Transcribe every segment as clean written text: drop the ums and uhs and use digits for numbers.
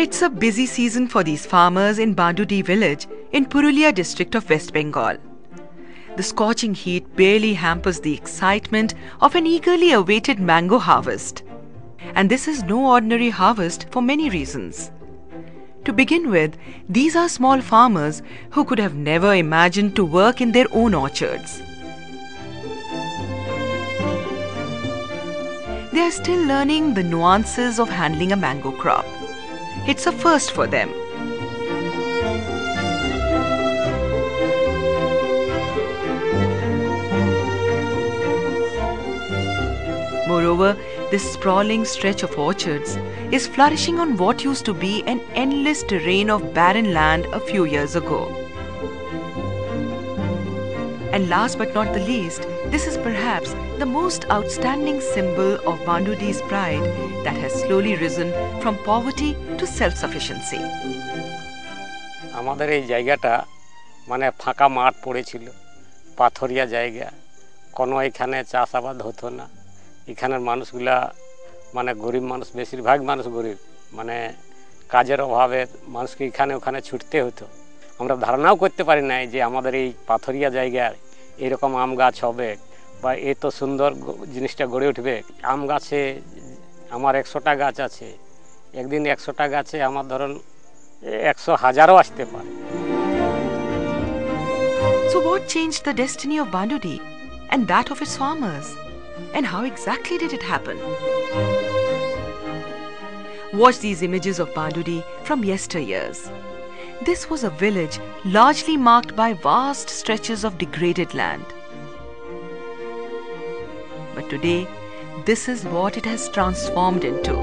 It's a busy season for these farmers in Bandudi village in Purulia district of West Bengal. The scorching heat barely hampers the excitement of an eagerly awaited mango harvest. And this is no ordinary harvest for many reasons. To begin with, these are small farmers who could have never imagined to work in their own orchards. They are still learning the nuances of handling a mango crop. It's a first for them. Moreover, this sprawling stretch of orchards is flourishing on what used to be an endless terrain of barren land a few years ago. And last but not the least, this is perhaps the most outstanding symbol of Bandudi's pride that has slowly risen from poverty to self-sufficiency. আমাদের এই জায়গাটা মানে ফাঁকা মাঠ পড়েছিল, পাথরিয়া জায়গা, কোনো এখানে চাষাবাদ হতো না। এখানের মানুষগুলা মানে গরিব মানুষ, বেশিরভাগ মানুষ গরিব, মানে কাজের অভাবে মানুষকে এখানে ওখানে ছুটতে হতো। আমরা ধারণাও করতে পারি না যে আমাদের এই পাথরিয়া জায়গায় এরকম আম গাছ হবে বা এত সুন্দর জিনিসটা গড়ে উঠবে। আম গাছে আমার 100টা গাছ আছে, একদিন 100টা গাছে আমার ধরুন 100,000ও আসতে পারে। So what changed the destiny of Bandudi and that of its farmers? And how exactly did it happen? Watch these images of Bandudi from yesteryears. This was a village largely marked by vast stretches of degraded land. But today, this is what it has transformed into.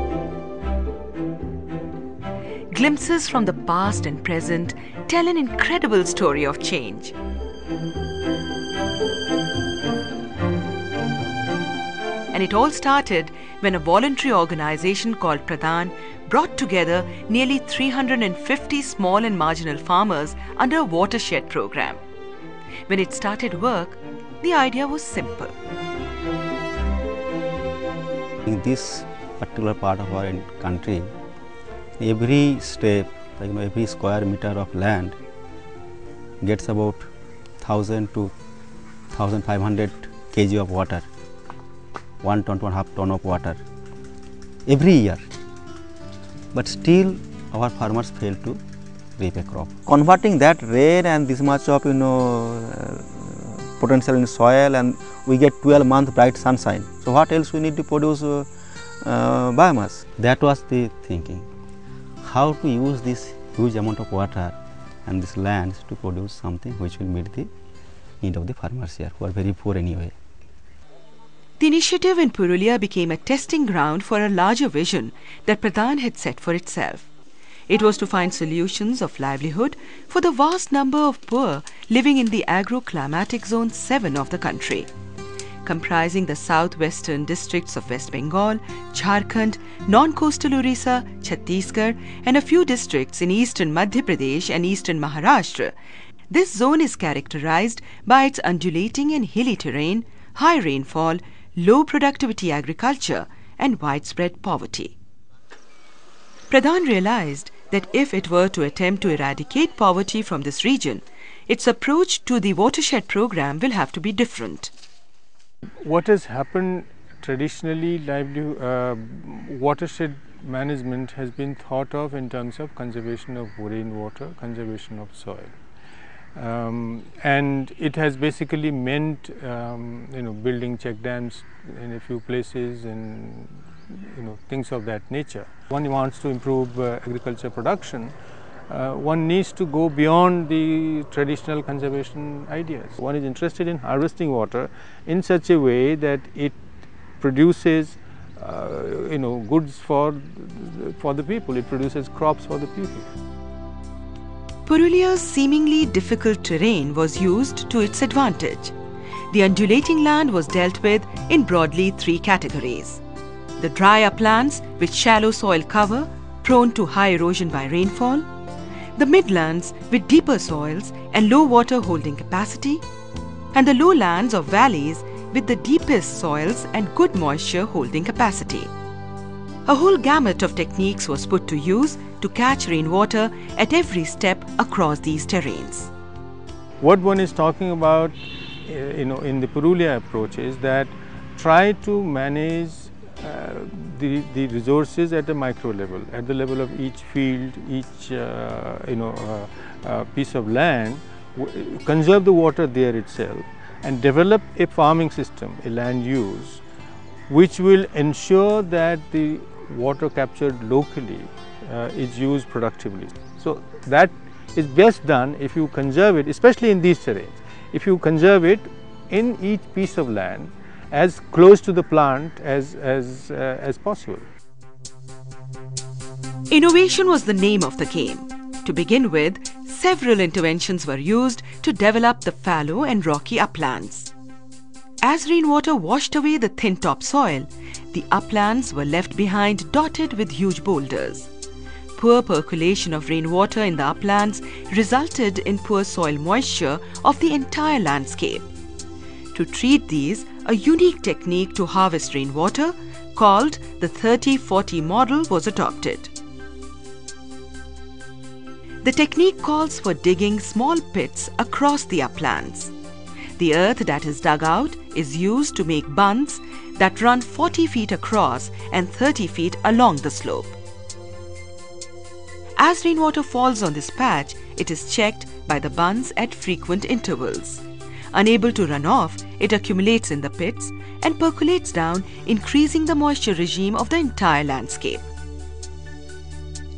Glimpses from the past and present tell an incredible story of change. And it all started when a voluntary organization called Pradhan brought together nearly 350 small and marginal farmers under a watershed program. When it started work, the idea was simple. In this particular part of our country, every step, every square meter of land gets about 1,000 to 1,500 kg of water, 1 ton to 1.5 ton of water every year. But still our farmers fail to reap a crop. Converting that rain and this much of potential in soil, and we get 12-month bright sunshine. So what else we need to produce biomass? That was the thinking. How to use this huge amount of water and this lands to produce something which will meet the need of the farmers here, who are very poor anyway. The initiative in Purulia became a testing ground for a larger vision that Pradhan had set for itself. It was to find solutions of livelihood for the vast number of poor living in the agro-climatic zone 7 of the country, comprising the southwestern districts of West Bengal, Jharkhand, non-coastal Orissa, Chhattisgarh, and a few districts in eastern Madhya Pradesh and eastern Maharashtra. This zone is characterized by its undulating and hilly terrain, high rainfall, low productivity agriculture, and widespread poverty. Pradhan realized that if it were to attempt to eradicate poverty from this region, its approach to the watershed program will have to be different. What has happened traditionally, watershed management has been thought of in terms of conservation of rainwater, conservation of soil. And it has basically meant building check dams in a few places and things of that nature. One wants to improve agriculture production, one needs to go beyond the traditional conservation ideas. One is interested in harvesting water in such a way that it produces goods for the people. It produces crops for the people. Purulia's seemingly difficult terrain was used to its advantage. The undulating land was dealt with in broadly 3 categories. The dry uplands with shallow soil cover, prone to high erosion by rainfall. The midlands with deeper soils and low water holding capacity. And the lowlands of valleys with the deepest soils and good moisture holding capacity. A whole gamut of techniques was put to use to catch rainwater at every step across these terrains. What one is talking about in the Purulia approach is that try to manage the resources at a micro level, at the level of each field, each piece of land, conserve the water there itself, and develop a farming system, a land use, which will ensure that the water captured locally is used productively. So that is best done if you conserve it, especially in these terrains. If you conserve it in each piece of land as close to the plant as possible. Innovation was the name of the game. To begin with, several interventions were used to develop the fallow and rocky uplands. As rainwater washed away the thin topsoil, the uplands were left behind dotted with huge boulders. Poor percolation of rainwater in the uplands resulted in poor soil moisture of the entire landscape. To treat these, a unique technique to harvest rainwater called the 30-40 model was adopted. The technique calls for digging small pits across the uplands. The earth that is dug out is used to make bunds that run 40 feet across and 30 feet along the slope. As rainwater falls on this patch, it is checked by the bunds at frequent intervals. Unable to run off, it accumulates in the pits and percolates down, increasing the moisture regime of the entire landscape.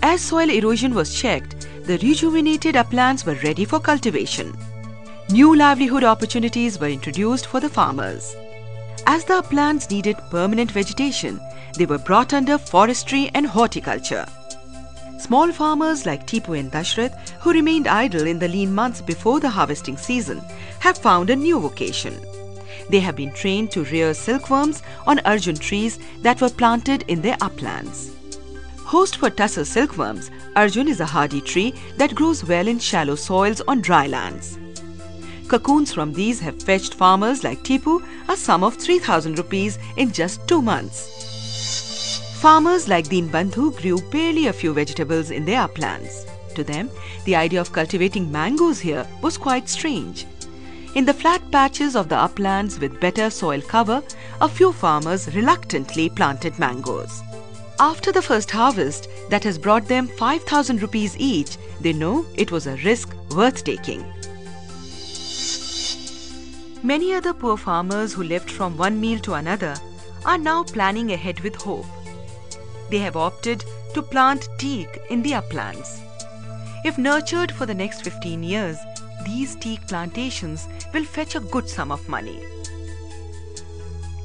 As soil erosion was checked, the rejuvenated uplands were ready for cultivation. New livelihood opportunities were introduced for the farmers. As the uplands needed permanent vegetation, they were brought under forestry and horticulture. Small farmers like Tipu and Dashrath, who remained idle in the lean months before the harvesting season, have found a new vocation. They have been trained to rear silkworms on Arjun trees that were planted in their uplands. Host for tussar silkworms, Arjun is a hardy tree that grows well in shallow soils on dry lands. Cocoons from these have fetched farmers like Tipu a sum of 3,000 rupees in just 2 months. Farmers like Deenbandhu grew barely a few vegetables in their uplands. To them, the idea of cultivating mangoes here was quite strange. In the flat patches of the uplands with better soil cover, a few farmers reluctantly planted mangoes. After the first harvest that has brought them 5,000 rupees each, they know it was a risk worth taking. Many other poor farmers who lived from one meal to another are now planning ahead with hope. They have opted to plant teak in the uplands. If nurtured for the next 15 years, these teak plantations will fetch a good sum of money.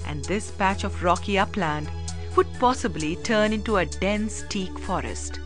And this patch of rocky upland would possibly turn into a dense teak forest.